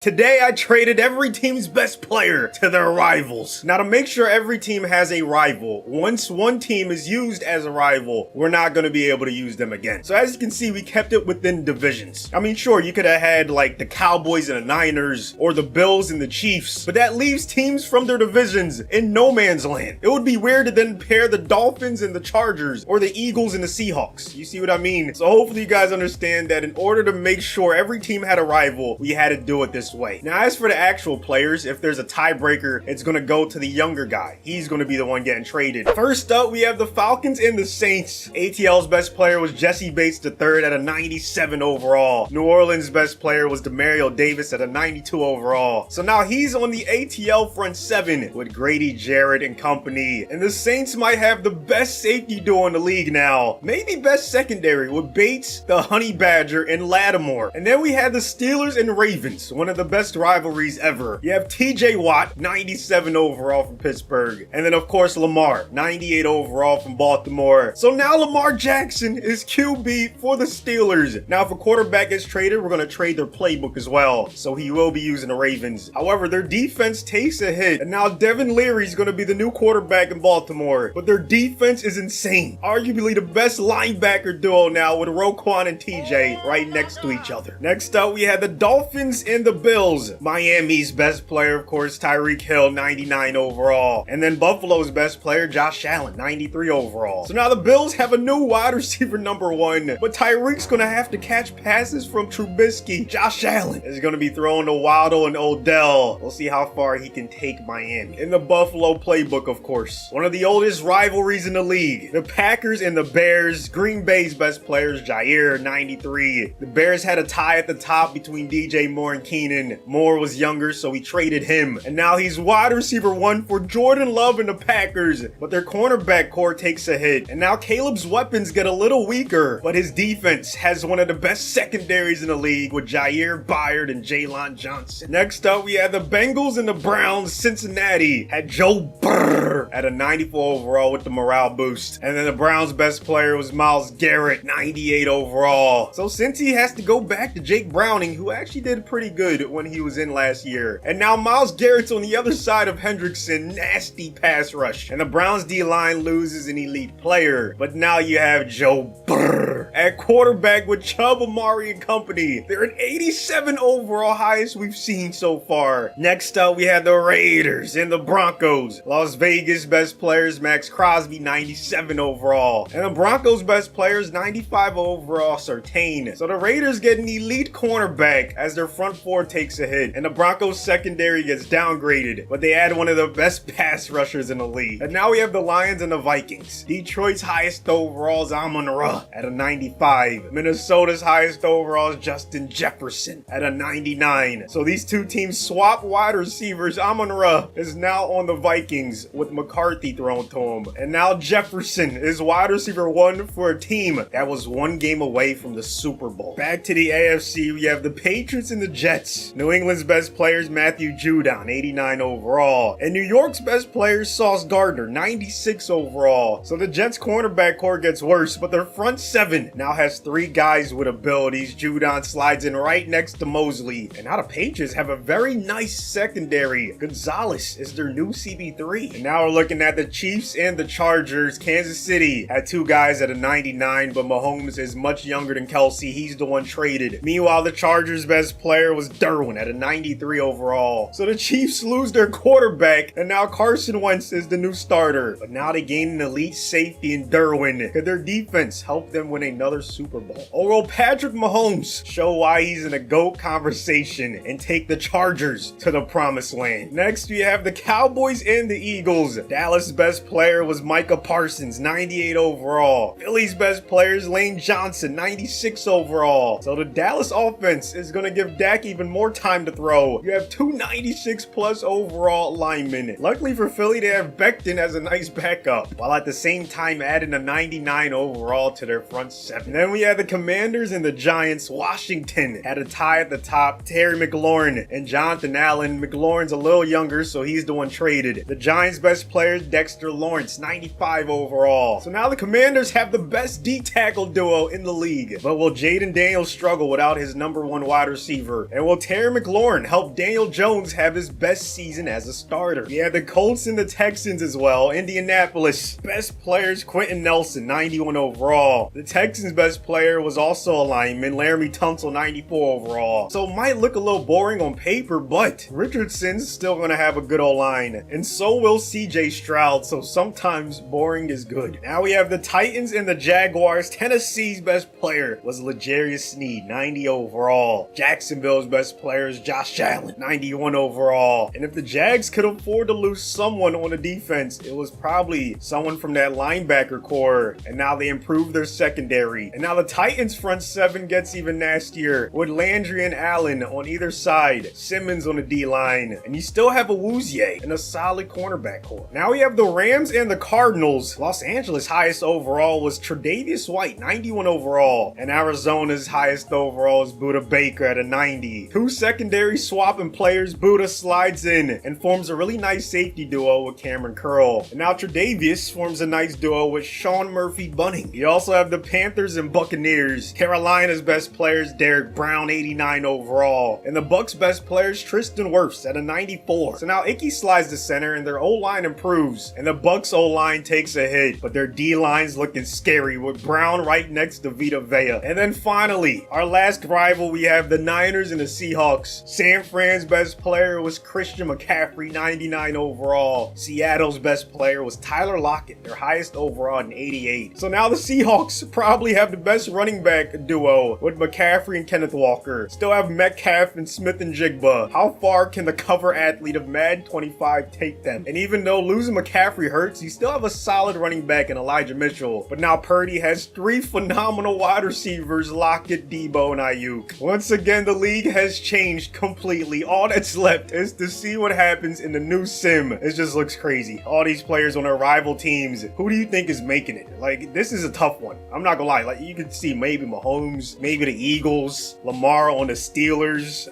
Today I traded every team's best player to their rivals. Now to make sure every team has a rival, once one team is used as a rival, we're not going to be able to use them again. So as you can see, we kept it within divisions. I mean, sure, you could have had like the Cowboys and the Niners or the Bills and the Chiefs, but that leaves teams from their divisions in no man's land. It would be weird to then pair the Dolphins and the Chargers or the Eagles and the Seahawks. You see what I mean? So hopefully you guys understand that in order to make sure every team had a rival, we had to do it this way. Now, as for the actual players, if there's a tiebreaker, it's going to go to the younger guy. He's going to be the one getting traded. First up, we have the Falcons and the Saints. ATL's best player was Jesse Bates III at a 97 overall. New Orleans' best player was Demario Davis at a 92 overall. So now he's on the ATL front seven with Grady Jarrett and company. And the Saints might have the best safety duo in the league now. Maybe best secondary with Bates, the Honey Badger, and Lattimore. And then we had the Steelers and Ravens, one of the best rivalries ever. You have TJ Watt, 97 overall from Pittsburgh. And then of course Lamar, 98 overall from Baltimore. So now Lamar Jackson is QB for the Steelers. Now if a quarterback gets traded, we're going to trade their playbook as well. So he will be using the Ravens. However, their defense takes a hit. And now Devin Leary is going to be the new quarterback in Baltimore. But their defense is insane. Arguably the best linebacker duo now with Roquan and TJ right next to each other. Next up, we had the Dolphins and the Bills. Miami's best player, of course, Tyreek Hill, 99 overall. And then Buffalo's best player, Josh Allen, 93 overall. So now the Bills have a new wide receiver number one, but Tyreek's going to have to catch passes from Trubisky. Josh Allen is going to be throwing to Waddle and Odell. We'll see how far he can take Miami. In the Buffalo playbook, of course, one of the oldest rivalries in the league. The Packers and the Bears. Green Bay's best players, Jair, 93. The Bears had a tie at the top between DJ Moore and Keenan. Moore was younger, so we traded him. And now he's wide receiver one for Jordan Love and the Packers. But their cornerback core takes a hit. And now Caleb's weapons get a little weaker. But his defense has one of the best secondaries in the league with Jair Byard and Jaylon Johnson. Next up, we have the Bengals and the Browns. Cincinnati had Joe Burr at a 94 overall with the morale boost. And then the Browns' best player was Myles Garrett, 98 overall. So Cincy has to go back to Jake Browning, who actually did pretty good when he was in last year. And now Myles Garrett's on the other side of Hendrickson. Nasty pass rush. And the Browns D-line loses an elite player. But now you have Joe Burr at quarterback with Chubb, Amari, and company. They're an 87 overall, highest we've seen so far. Next up, we have the Raiders and the Broncos. Las Vegas best players, Max Crosby, 97 overall. And the Broncos best players, 95 overall, Surtain. So the Raiders get an elite cornerback as their front four takes a hit. And the Broncos secondary gets downgraded, but they add one of the best pass rushers in the league. And now we have the Lions and the Vikings. Detroit's highest overall is Amon-Ra at a 95. Minnesota's highest overall is Justin Jefferson at a 99. So these two teams swap wide receivers. Amon-Ra is now on the Vikings with McCarthy thrown to him. And now Jefferson is wide receiver one for a team that was one game away from the Super Bowl. Back to the AFC, we have the Patriots and the Jets. New England's best players, Matthew Judon, 89 overall. And New York's best players, Sauce Gardner, 96 overall. So the Jets' cornerback core gets worse, but their front seven now has three guys with abilities. Judon slides in right next to Mosley. And now the Patriots have a very nice secondary. Gonzalez is their new CB3. And now we're looking at the Chiefs and the Chargers. Kansas City had two guys at a 99, but Mahomes is much younger than Kelsey. He's the one traded. Meanwhile, the Chargers' best player was Derwin at a 93 overall. So the Chiefs lose their quarterback, and now Carson Wentz is the new starter. But now they gain an elite safety in Derwin. Could their defense help them win another Super Bowl? Or will Patrick Mahomes show why he's in a GOAT conversation and take the Chargers to the promised land? Next, we have the Cowboys and the Eagles. Dallas' best player was Micah Parsons, 98 overall. Philly's best player is Lane Johnson, 96 overall. So the Dallas offense is going to give Dak even more time to throw. You have two 96 plus overall linemen. Luckily for Philly, they have Becton as a nice backup, while at the same time adding a 99 overall to their front 7. Then we had the Commanders and the Giants. Washington had a tie at the top. Terry McLaurin and Jonathan Allen. McLaurin's a little younger, so he's the one traded. The Giants' best players, Dexter Lawrence, 95 overall. So now the Commanders have the best D-tackle duo in the league. But will Jaden Daniels struggle without his #1 wide receiver? And will Terry McLaurin help Daniel Jones have his best season as a starter? We have the Colts and the Texans as well. Indianapolis, best players, Quentin Nelson, 91 overall. The Texans' best player was also a lineman, Laramie Tunsil, 94 overall. So it might look a little boring on paper, but Richardson's still going to have a good O-line. And so will CJ Stroud, so sometimes boring is good. Now we have the Titans and the Jaguars. Tennessee's best player was L'Jarius Sneed, 90 overall. Jacksonville's best player is Josh Allen, 91 overall. And if the Jags could afford to lose someone on the defense, it was probably someone from that linebacker core. And now they improved their secondary. And now the Titans front seven gets even nastier with Landry and Allen on either side, Simmons on the D-line, and you still have a Awuzie and a solid cornerback core. Now we have the Rams and the Cardinals. Los Angeles' highest overall was Tre'Davious White, 91 overall, and Arizona's highest overall is Budda Baker at a 90. Two secondary swapping players, Budda slides in and forms a really nice safety duo with Cameron Curl. And now Tre'Davious forms a nice duo with Sean Murphy-Bunting. You also have the Panthers and Buccaneers. Carolina's best players, Derek Brown, 89 overall, and the Bucks' best players, Tristan Wirfs at a 94. So now Icky slides to center and their O-line improves, and the Bucks O-line takes a hit, but their D-line's looking scary with Brown right next to Vita Vea. And then finally, our last rival, we have the Niners and the Seahawks. San Fran's best player was Christian McCaffrey, 99 overall. Seattle's best player was Tyler Lockett, their highest overall in 88. So now the Seahawks probably have the best running back duo with McCaffrey and Kenneth Walker. Still have Metcalf and Smith and Jigba. How far can the cover athlete of Madden 25 take them? And even though losing McCaffrey hurts, you still have a solid running back in Elijah Mitchell. But now Purdy has 3 phenomenal wide receivers, Lockett, Debo, and Ayuk. Once again, the league has changed completely. All that's left is to see what happens in the new sim. It just looks crazy. All these players on their rival teams. Who do you think is making it? Like, this is a tough one. I'm not gonna lie. Like, you could see maybe Mahomes, maybe the Eagles, Lamar on the Steelers.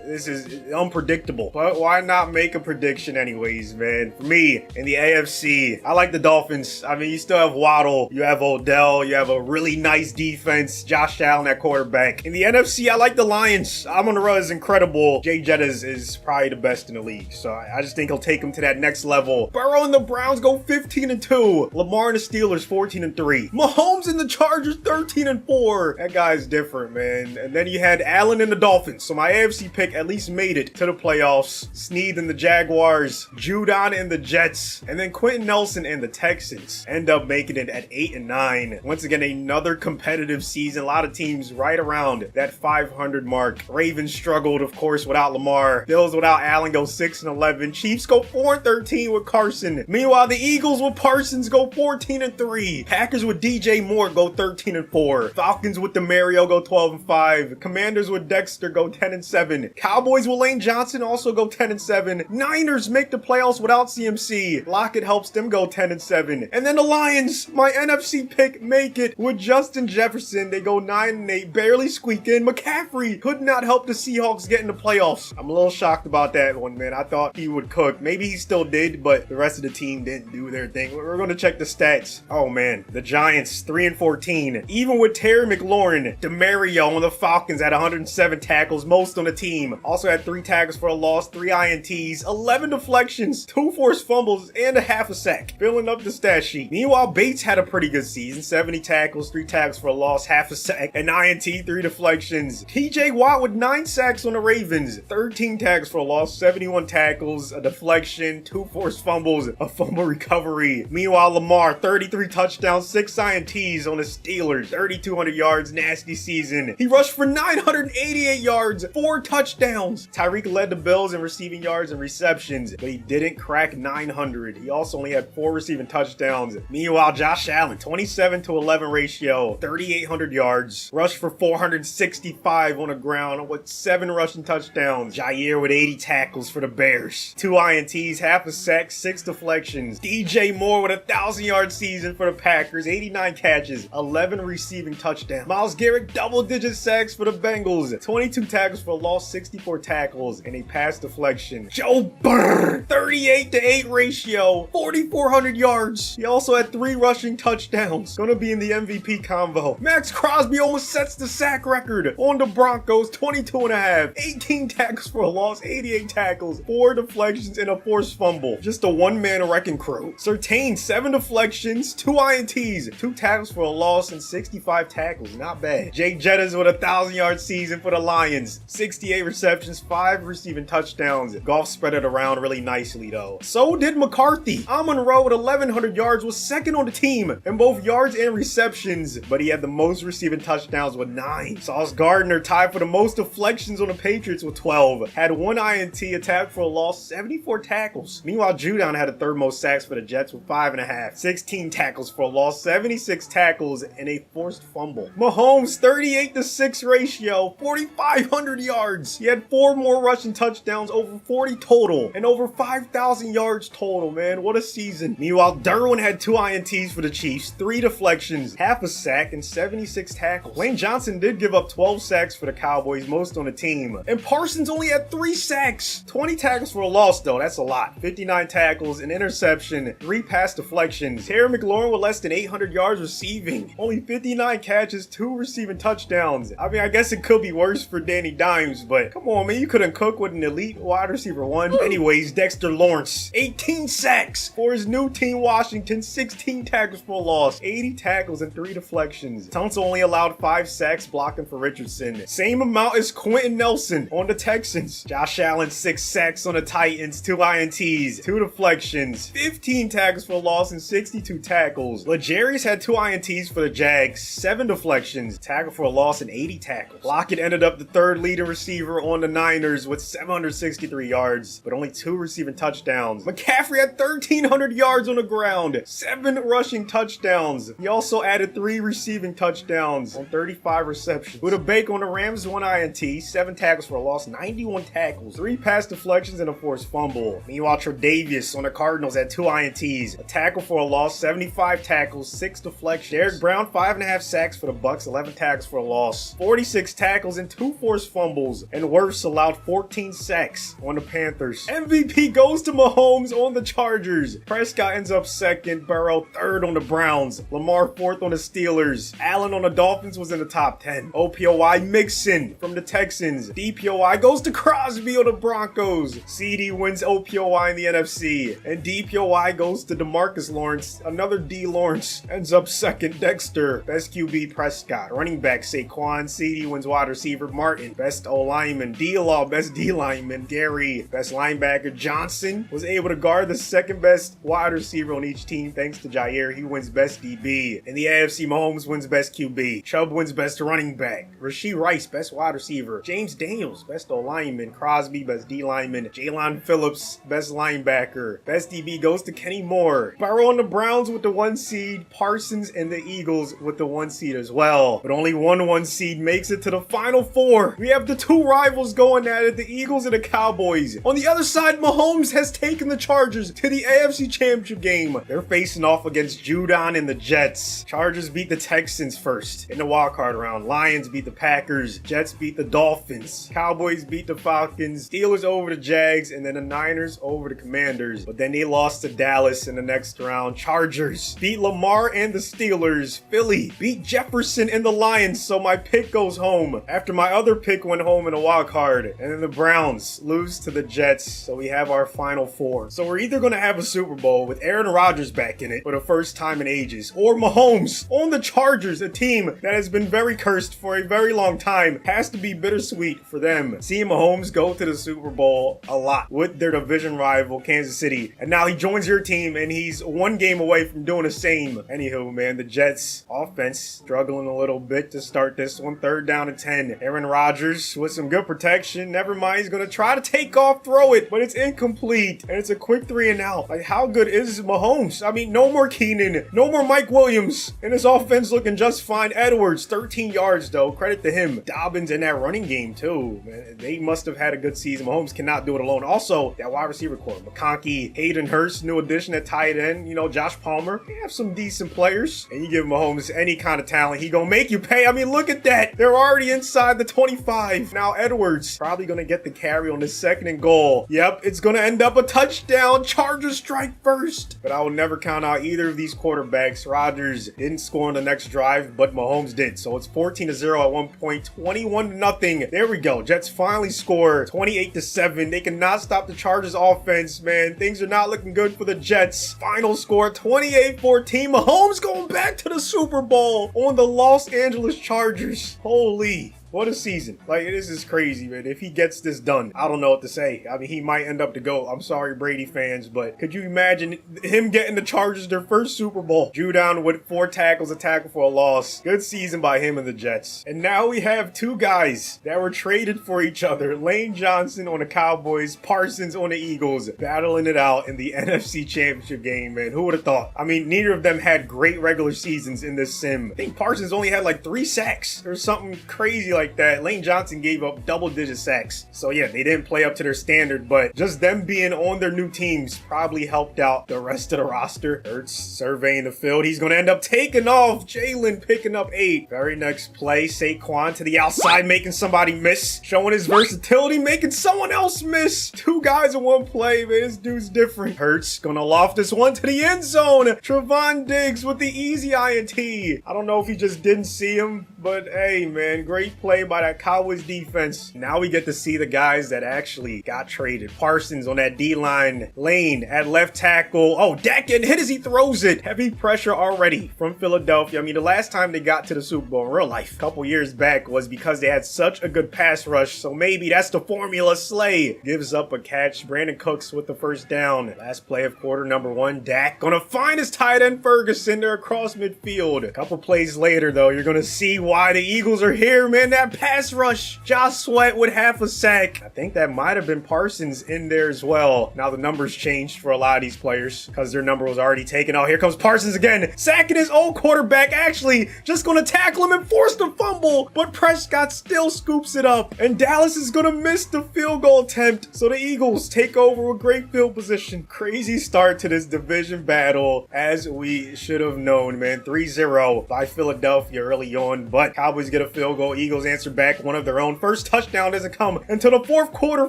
This is unpredictable. But why not make a prediction anyways, man? For me, in the AFC, I like the Dolphins. I mean, you still have Waddle, you have Odell, you have a really nice defense, Josh Allen at quarterback. In the NFC, I like the Lions. Amon Ra is incredible. Jay Jetta is probably the best in the league. So I just think he'll take him to that next level. Burrow and the Browns go 15-2. Lamar and the Steelers 14-3. Mahomes and the Chargers 13-4. That guy's different, man. And then you had Allen and the Dolphins. So my AFC pick at least made it to the playoffs. Sneed and the Jaguars. Judon and the Jets. And then Quentin Nelson and the Texans end up making it at 8-9. Once again, another competitive season. A lot of teams right around that 500 mark. Ravens struggled, of course, without Lamar. Bills without Allen go 6-11. Chiefs go 4-13 with Carson. Meanwhile, the Eagles with Parsons go 14-3. Packers with DJ Moore go 13-4. Falcons with DeMario go 12-5. Commanders with Dexter go 10-7. Cowboys with Lane Johnson also go 10-7. Niners make the playoffs without CMC. Lockett helps them go 10-7. And then the Lions, my NFC pick, make it with Justin Jefferson. They go 9-8, barely squeak in. McCaffrey could not help the Seahawks get in the playoffs. I'm a little shocked about that one, man. I thought he would cook. Maybe he still did, but the rest of the team didn't do their thing. We're going to check the stats. Oh, man. The Giants, 3-14. Even with Terry McLaurin, DeMario on the Falcons had 107 tackles, most on the team. Also had 3 tackles for a loss, 3 INTs, 11 deflections, 2 forced fumbles, and a half a sack. Filling up the stat sheet. Meanwhile, Bates had a pretty good season. 70 tackles, 3 tackles for a loss, half a sack, an INT, 3 deflections. TJ Watt with 9 sacks on the Ravens, 13 tackles for a loss, 71 tackles, a deflection, 2 forced fumbles, a fumble recovery. Meanwhile, Lamar, 33 touchdowns, 6 INTs on the Steelers, 3,200 yards, nasty season. He rushed for 988 yards, 4 touchdowns. Tyreek led the Bills in receiving yards and receptions, but he didn't crack 900. He also only had 4 receiving touchdowns. Meanwhile, Josh Allen, 27-11 ratio, 3,800 yards, rushed for 465 on the ground with 7 rushing touchdowns. Jair with 80 tackles for the Bears, 2 INTs, half a sack, 6 deflections. DJ Moore with a 1,000-yard season for the Packers, 89 catches, 11 receiving touchdowns. Myles Garrett, double-digit sacks for the Bengals. 22 tackles for a loss, 64 tackles, and a pass deflection. Joe Burr, 38-8 ratio, 4,400 yards. He also had 3 rushing touchdowns. Gonna be in the MVP convo. Max Crosby almost sets the sack record on the Broncos, 22.5. 18 tackles for a loss, 88 tackles, 4 deflections, and a forced fumble. Just a one-man wrecking crew. Surtain, 7 deflections, 2 INTs, 2 tackles for a loss, and 65 tackles. Not bad. Jay Jettas with a 1,000-yard season for the Lions. 68 receptions, 5 receiving touchdowns. Goff spread it around really nicely, though. So did McCarthy. Amon-Ra with 1,100 yards was second on the team in both yards and receptions, but he had the most receiving touchdowns with 9. Sauce Gardner tied for the most deflections on the Patriots with 12. Had 1 INT, a tackle for a loss, 74 tackles. Meanwhile, Judon had the 3rd most sacks for the Jets with 5.5. 16 tackles for a loss, 76 tackles, and a forced fumble. Mahomes, 38-6 ratio, 4,500 yards. He had 4 more rushing touchdowns, over 40 total, and over 5,000 yards total, man. What a season. Meanwhile, Derwin had 2 INTs for the Chiefs, 3 deflections, half a sack, and 76 tackles. Lane Johnson did give up 12 sacks for the Cowboys, most on the team. And Parsons only had 3 sacks. 20 tackles for a loss, though. That's a lot. 59 tackles, an interception, 3 pass deflections. Terry McLaurin with less than 800 yards receiving. Only 59 catches, 2 receiving touchdowns. I mean, I guess it could be worse for Danny Dimes, but come on, man. You couldn't cook with an elite wide receiver 1. Anyways, Dexter Lawrence, 18 sacks for his new team, Washington. 16 tackles for a loss, 80 tackles, and 3 deflections. Tunsil only allowed 5 sacks, blocking for Richardson. Same amount as Quentin Nelson on the Texans. Josh Allen, 6 sacks on the Titans, 2 INTs, 2 deflections, 15 tackles for a loss, and 62 tackles. L'Jarius had 2 INTs for the Jags, 7 deflections, tackle for a loss, and 80 tackles. Lockett ended up the 3rd leading receiver on the Niners with 763 yards, but only 2 receiving touchdowns. McCaffrey had 1,300 yards on the ground, 7 rushing touchdowns. He also added 3 receiving touchdowns on 35 receptions. With a Bake on the Rams, 1 INT, 7 tackles for a loss, 91 tackles, 3 pass deflections, and a forced fumble. Meanwhile, Tre'Davious on the Cardinals had 2 INTs, a tackle for a loss, 75 tackles, 6 deflections. Derrick Brown, 5.5 sacks for the Bucks, 11 tackles for a loss, 46 tackles, and 2 forced fumbles. And Wirfs allowed 14 sacks on the Panthers. MVP goes to Mahomes on the Chargers. Prescott ends up 2nd, Burrow 3rd on the Browns, Lamar 4th on the Steelers. Allen on the Dolphins was in the top 10. OPOY Mixon from the Texans. DPOY goes to Crosby on the Broncos. CD wins OPOY in the NFC. And DPOY goes to DeMarcus Lawrence. Another D Lawrence ends up 2nd. Dexter. Best QB Prescott. Running back Saquon. CD wins wide receiver Martin. Best O lineman D-Law. Best D lineman Gary. Best linebacker Johnson was able to guard the 2nd best wide receiver on each team thanks to Jair. He wins best DB. In the AFC, Mahomes wins best QB. Chubb wins best running back. Rashee Rice, best wide receiver. James Daniels, best O lineman. Crosby, best D lineman. Jalen Phillips, best linebacker. Best DB goes to Kenny Moore. Burrow on the Browns with the 1 seed. Parsons and the Eagles with the 1 seed as well. But only one seed makes it to the Final 4. We have the 2 rivals going at it, the Eagles and the Cowboys. On the other side, Mahomes has taken the Chargers to the AFC Championship game. They're facing off against Judon and the Jets. Chargers beat the Texans first in the wildcard round. Lions beat the Packers. Jets beat the Dolphins. Cowboys beat the Falcons. Steelers over the Jags. And then the Niners over the Commanders. But then they lost to Dallas in the next round. Chargers beat Lamar and the Steelers. Philly beat Jefferson and the Lions. So my pick goes home after my other pick went home in the wild card. And then the Browns lose to the Jets. So we have our Final 4. So we're either going to have a Super Bowl with Aaron Rodgers back in it for the first time in ages, or Mahomes on the Chargers, a team that has been very cursed for a very long time. Has to be bittersweet for them. Seeing Mahomes go to the Super Bowl a lot with their division rival, Kansas City. And now he joins your team and he's 1 game away from doing the same. Anywho, man, the Jets offense struggling a little bit to start this one. 3rd down and 10. Aaron Rodgers with some good protection. Never mind, he's going to try to take off, throw it, but it's incomplete. And it's a quick 3 and out. Like, how good is Mahomes? I mean, no more Keenan, no more Mike Williams, and his offense looking just fine. Edwards, 13 yards though. Credit to him. Dobbins in that running game too. Man, they must have had a good season. Mahomes cannot do it alone. Also, that wide receiver core. McConkey, Hayden Hurst, new addition at tight end. You know, Josh Palmer. They have some decent players. And you give Mahomes Mahomes any kind of talent. He gonna make you pay. I mean, look at that. They're already inside the 25. Now Edwards probably gonna get the carry on the 2nd and goal. Yep, it's gonna end up a touchdown. Chargers strike first. But I will never count out either of these quarterbacks. Rodgers didn't score on the next drive, but Mahomes did. So it's 14-0 at one point, 21-0. There we go. Jets finally score 28-7. They cannot stop the Chargers offense, man. Things are not looking good for the Jets. Final score 28-14. Mahomes going back to the Super Bowl on the Los Angeles Chargers. Holy. What a season. Like, this is crazy, man. If he gets this done, I don't know what to say. I mean, he might end up to go. I'm sorry, Brady fans, but could you imagine him getting the Chargers their first Super Bowl? Drew down with 4 tackles, a tackle for a loss. Good season by him and the Jets. And now we have 2 guys that were traded for each other. Lane Johnson on the Cowboys, Parsons on the Eagles, battling it out in the NFC Championship game, man. Who would have thought? I mean, neither of them had great regular seasons in this sim. I think Parsons only had like 3 sacks or something crazy like that. Lane Johnson gave up double-digit sacks. So yeah, they didn't play up to their standard, but just them being on their new teams probably helped out the rest of the roster. Hurts surveying the field. He's going to end up taking off. Jalen picking up 8. Very next play, Saquon to the outside, making somebody miss. Showing his versatility, making someone else miss. 2 guys in one play, man. This dude's different. Hurts going to loft this one to the end zone. Trevon Diggs with the easy INT. I don't know if he just didn't see him, but hey, man, great play by that Cowboys defense. Now we get to see the guys that actually got traded. Parsons on that D-line. Lane at left tackle. Oh, Dak getting hit as he throws it. Heavy pressure already from Philadelphia. I mean, the last time they got to the Super Bowl in real life, a couple years back, was because they had such a good pass rush. So maybe that's the formula. Slay gives up a catch. Brandon Cooks with the first down. Last play of quarter number 1. Dak gonna find his tight end Ferguson there across midfield. A couple plays later, though, you're gonna see why the Eagles are here, man. That pass rush. Josh Sweat with half a sack. I think that might have been Parsons in there as well. Now the numbers changed for a lot of these players because their number was already taken. Oh, here comes Parsons again. Sacking his old quarterback. Actually, just going to tackle him and force the fumble. But Prescott still scoops it up. And Dallas is going to miss the field goal attempt. So the Eagles take over with great field position. Crazy start to this division battle, as we should have known, man. 3-0 by Philadelphia early on. But Cowboys get a field goal. Eagles answer back one of their own. First touchdown doesn't come until the 4th quarter.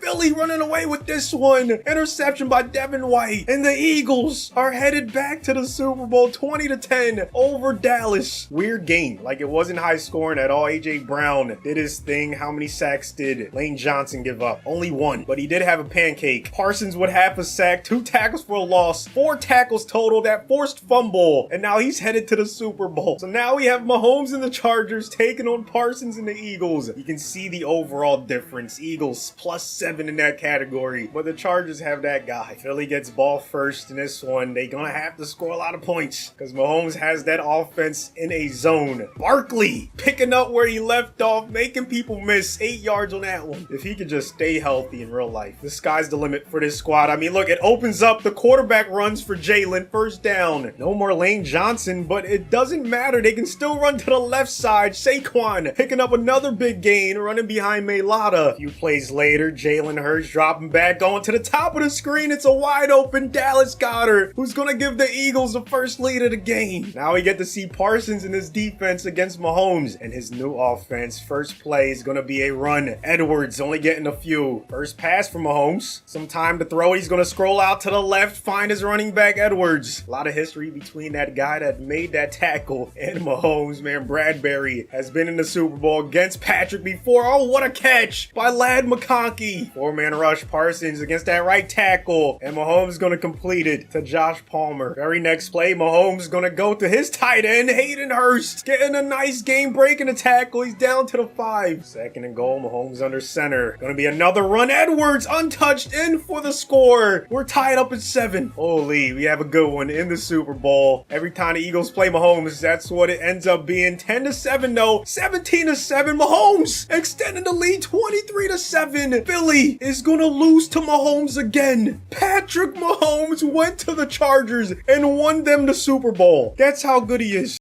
Philly running away with this one. Interception by Devin White. And the Eagles are headed back to the Super Bowl 20-10 over Dallas. Weird game. Like, it wasn't high scoring at all. AJ Brown did his thing. How many sacks did Lane Johnson give up? Only 1. But he did have a pancake. Parsons with half a sack. 2 tackles for a loss. 4 tackles total. That forced fumble. And now he's headed to the Super Bowl. So now we have Mahomes and the Chargers taking on Parsons and the Eagles. You can see the overall difference. Eagles +7 in that category, but the Chargers have that guy. Philly gets ball first in this one. They're gonna have to score a lot of points because Mahomes has that offense in a zone. Barkley picking up where he left off, making people miss. 8 yards on that one. If he could just stay healthy in real life, the sky's the limit for this squad. I mean, look, it opens up. The quarterback runs for Jalen. First down. No more Lane Johnson, but it doesn't matter. They can still run to the left side. Saquon picking up another big gain, running behind Mailata. A few plays later, Jalen Hurts dropping back, going to the top of the screen. It's a wide open Dallas Goedert, who's going to give the Eagles the first lead of the game. Now we get to see Parsons in his defense against Mahomes and his new offense. First play is going to be a run. Edwards only getting a few. First pass from Mahomes. Some time to throw. He's going to scroll out to the left, find his running back Edwards. A lot of history between that guy that made that tackle and Mahomes, man. Bradbury has been in the Super Bowl against Patrick before. Oh, what a catch by Lad McConkey. 4-man rush. Parsons against that right tackle, and Mahomes going to complete it to Josh Palmer. Very next play, Mahomes going to go to his tight end, Hayden Hurst, getting a nice game breaking a tackle. He's down to the 5. 2nd and goal. Mahomes under center. Going to be another run. Edwards untouched in for the score. We're tied up at 7. Holy, we have a good one in the Super Bowl. Every time the Eagles play Mahomes, that's what it ends up being. 10-7 though. 17-7. Mahomes extending the lead 23-7. Philly is going to lose to Mahomes again. Patrick Mahomes went to the Chargers and won them the Super Bowl. That's how good he is.